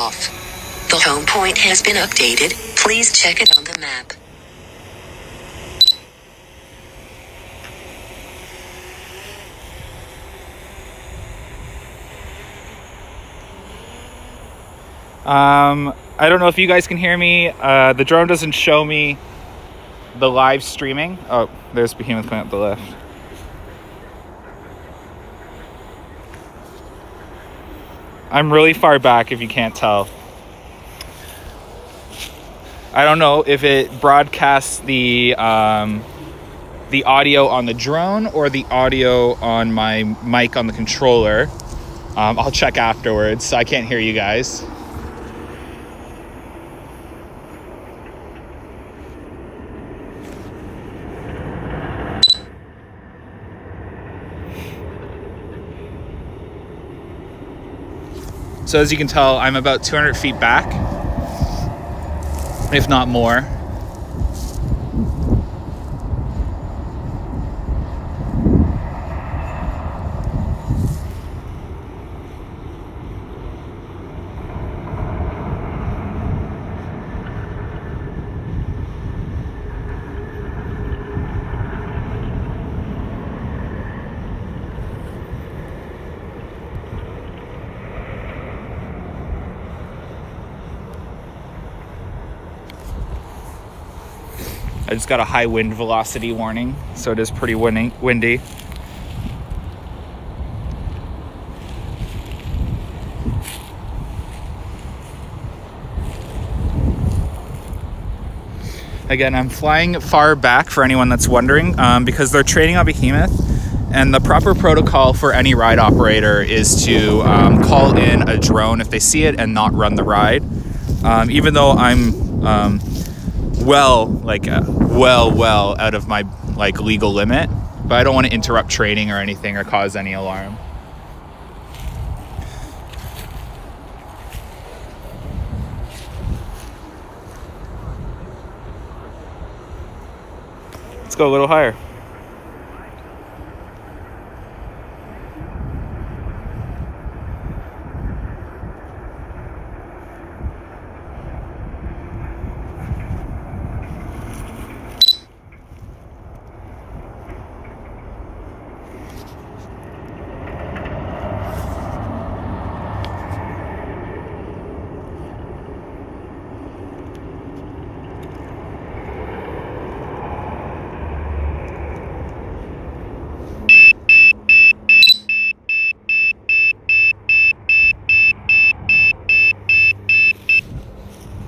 off. The home point has been updated. Please check it on the map. I don't know if you guys can hear me. The drone doesn't show me the live streaming. Oh, there's Behemoth coming up the left. I'm really far back if you can't tell. I don't know if it broadcasts the audio on the drone or the audio on my mic on the controller. I'll check afterwards. I can't hear you guys. So as you can tell, I'm about 200 feet back, if not more. I just got a high wind velocity warning, so it is pretty windy. Again, I'm flying far back for anyone that's wondering, because they're training on Behemoth, and the proper protocol for any ride operator is to call in a drone if they see it and not run the ride. Even though I'm well out of my legal limit, but I don't want to interrupt training or anything or cause any alarm. Let's go a little higher.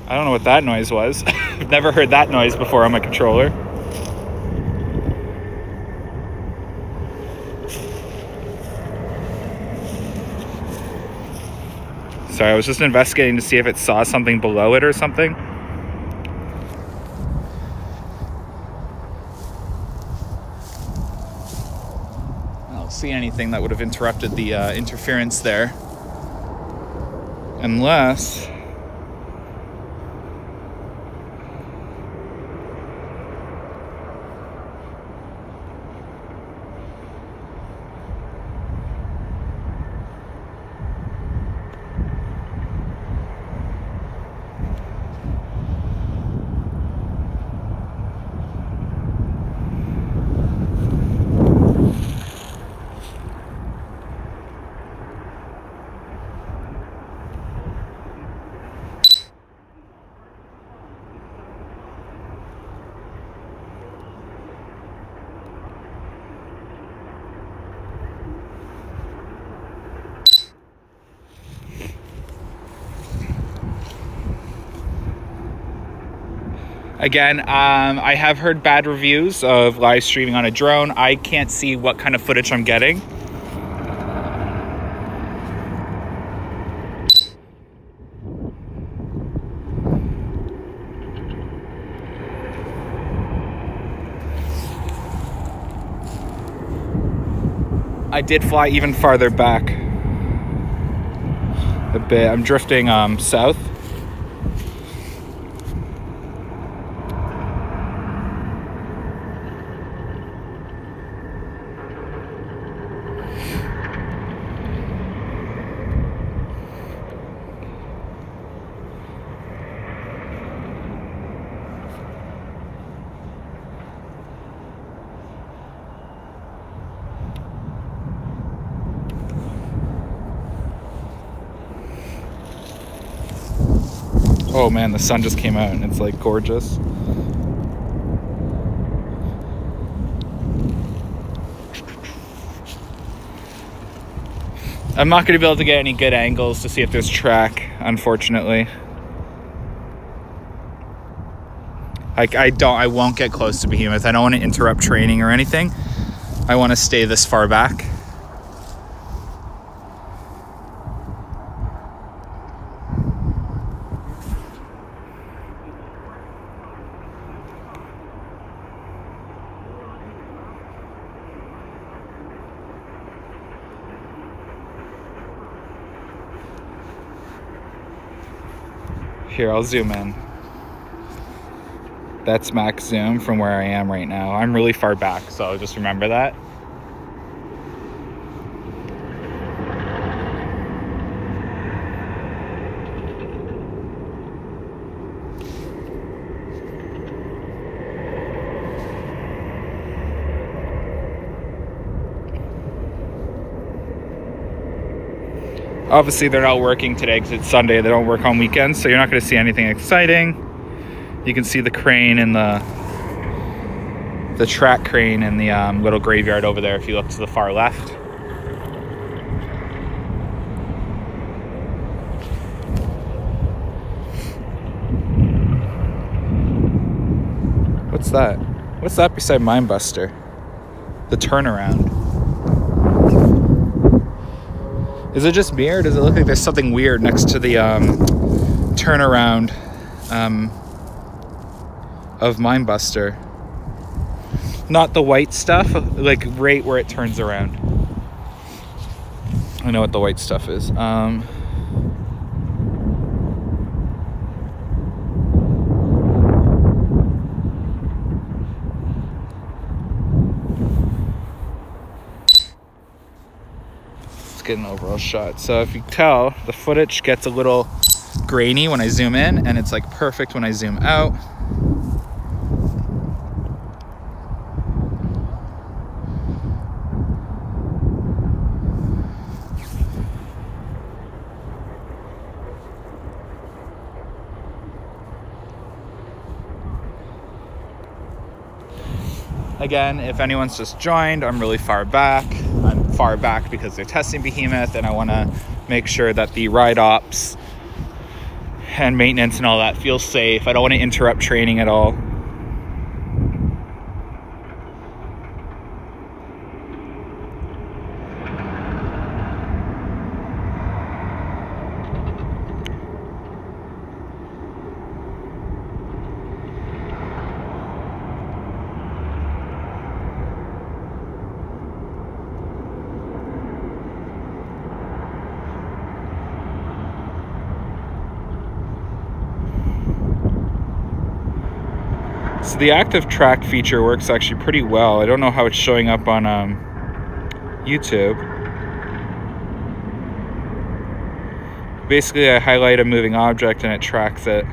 I don't know what that noise was. I've never heard that noise before on my controller. Sorry, I was just investigating to see if it saw something below it or something. I don't see anything that would have interrupted the interference there. Unless... Again, I have heard bad reviews of live streaming on a drone. I can't see what kind of footage I'm getting. I did fly even farther back a bit. I'm drifting south. Oh man, the sun just came out and it's like gorgeous. I'm not going to be able to get any good angles to see if there's track, unfortunately. I won't get close to Behemoth. I don't want to interrupt training or anything. I want to stay this far back. Here, I'll zoom in. That's max zoom from where I am right now. I'm really far back, so just remember that. Obviously, they're not working today because it's Sunday. They don't work on weekends, so you're not going to see anything exciting. You can see the crane and the track crane in the little graveyard over there if you look to the far left. What's that? What's that beside Mindbuster? The turnaround. Is it just me, or does it look like there's something weird next to the turnaround of Mindbuster? Not the white stuff, like right where it turns around. I know what the white stuff is. Get an overall shot. So if you tell, the footage gets a little grainy when I zoom in, and it's like perfect when I zoom out. Again, if anyone's just joined, I'm really far back. I'm far back because they're testing Behemoth, and I want to make sure that the ride ops and maintenance and all that feels safe. I don't want to interrupt training at all. So the active track feature works actually pretty well. I don't know how it's showing up on YouTube. Basically, I highlight a moving object and it tracks it.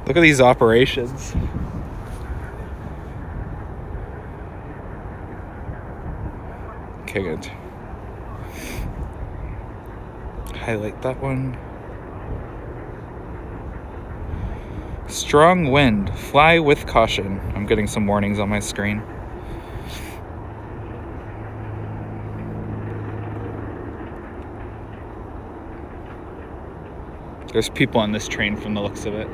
Look at these operations. Okay, good. Highlight that one. Strong wind. Fly with caution. I'm getting some warnings on my screen. There's people on this train from the looks of it.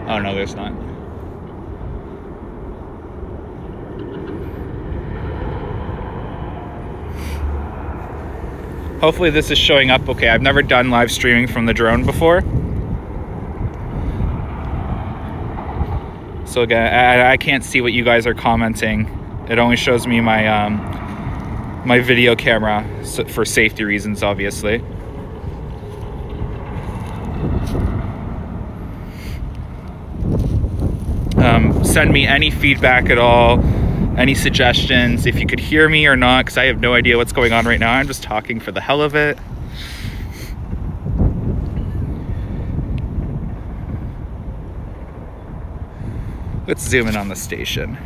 Oh no, there's not. Hopefully this is showing up okay. I've never done live streaming from the drone before. So again, I can't see what you guys are commenting. It only shows me my my video camera for safety reasons, obviously. send me any feedback at all, any suggestions, if you could hear me or not, because I have no idea what's going on right now. I'm just talking for the hell of it. Let's zoom in on the station.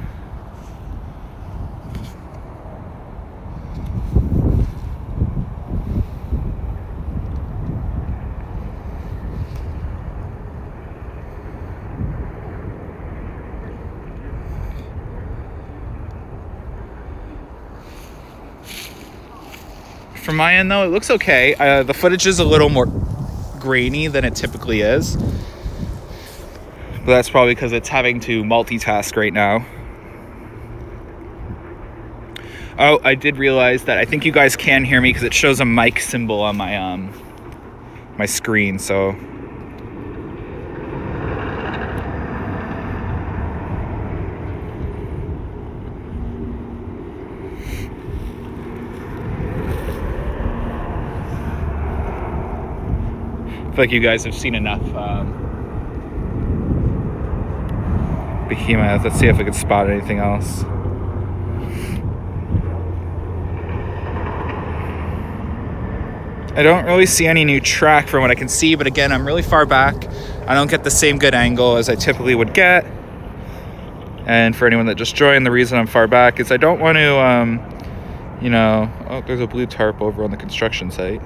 From my end though, it looks okay. The footage is a little more grainy than it typically is. But that's probably because it's having to multitask right now. Oh, I did realize that I think you guys can hear me because it shows a mic symbol on my my screen, so I feel like you guys have seen enough behemoth. Let's see if I can spot anything else. I don't really see any new track from what I can see, but again, I'm really far back. I don't get the same good angle as I typically would get. And for anyone that just joined, the reason I'm far back is I don't want to, you know, oh, there's a blue tarp over on the construction site.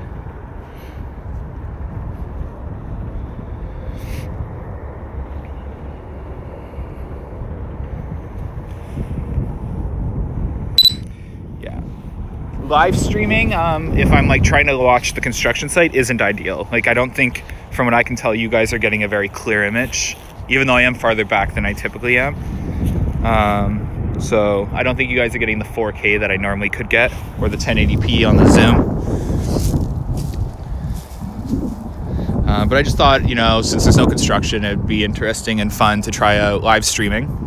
Live streaming, if I'm like trying to watch the construction site, isn't ideal. Like, I don't think, from what I can tell, you guys are getting a very clear image, even though I am farther back than I typically am. So I don't think you guys are getting the 4K that I normally could get, or the 1080p on the Zoom. But I just thought, you know, since there's no construction, it'd be interesting and fun to try out live streaming.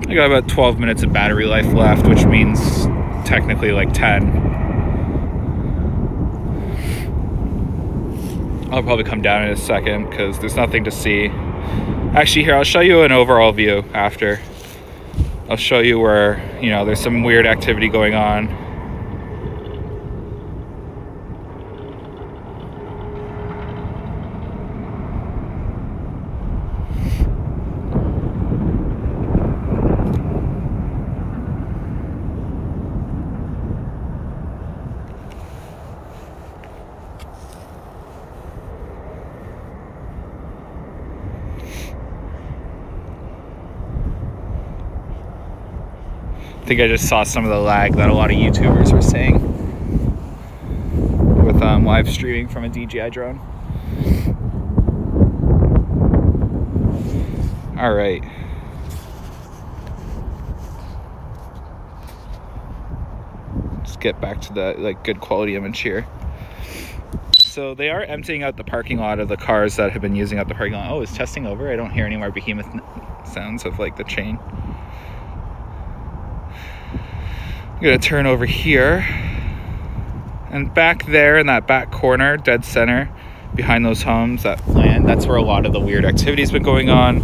I got about 12 minutes of battery life left, which means technically like 10. I'll probably come down in a second because there's nothing to see. Actually, here, I'll show you an overall view after. I'll show you where, you know, there's some weird activity going on. I think I just saw some of the lag that a lot of YouTubers were saying with live streaming from a DJI drone. All right. Let's get back to the like good quality image here. So they are emptying out the parking lot of the cars that have been using up the parking lot. Oh, is testing over? I don't hear any more behemoth sounds of like the chain. I'm gonna turn over here, and back there in that back corner, dead center, behind those homes, that land, that's where a lot of the weird activity's been going on.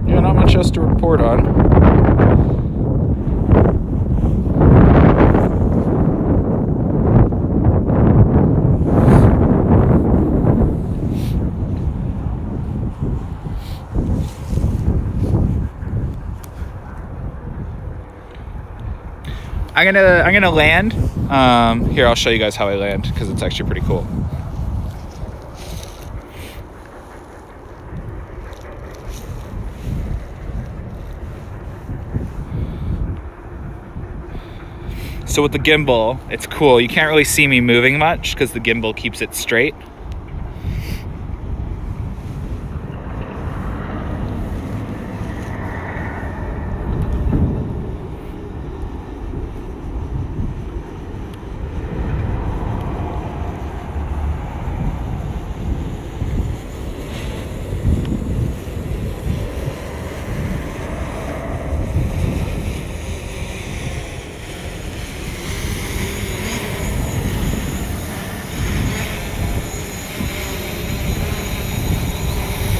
Yeah, not much else to report on. I'm gonna land. Here, I'll show you guys how I land because it's actually pretty cool. So with the gimbal, it's cool. You can't really see me moving much because the gimbal keeps it straight.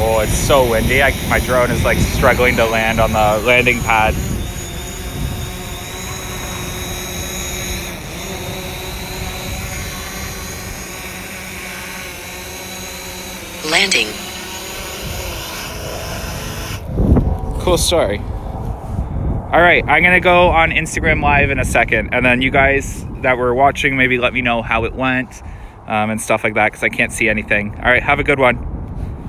Oh, it's so windy. My drone is like struggling to land on the landing pad. Landing. Cool story. All right, I'm gonna go on Instagram Live in a second, and then you guys that were watching, maybe let me know how it went and stuff like that, because I can't see anything. All right, have a good one.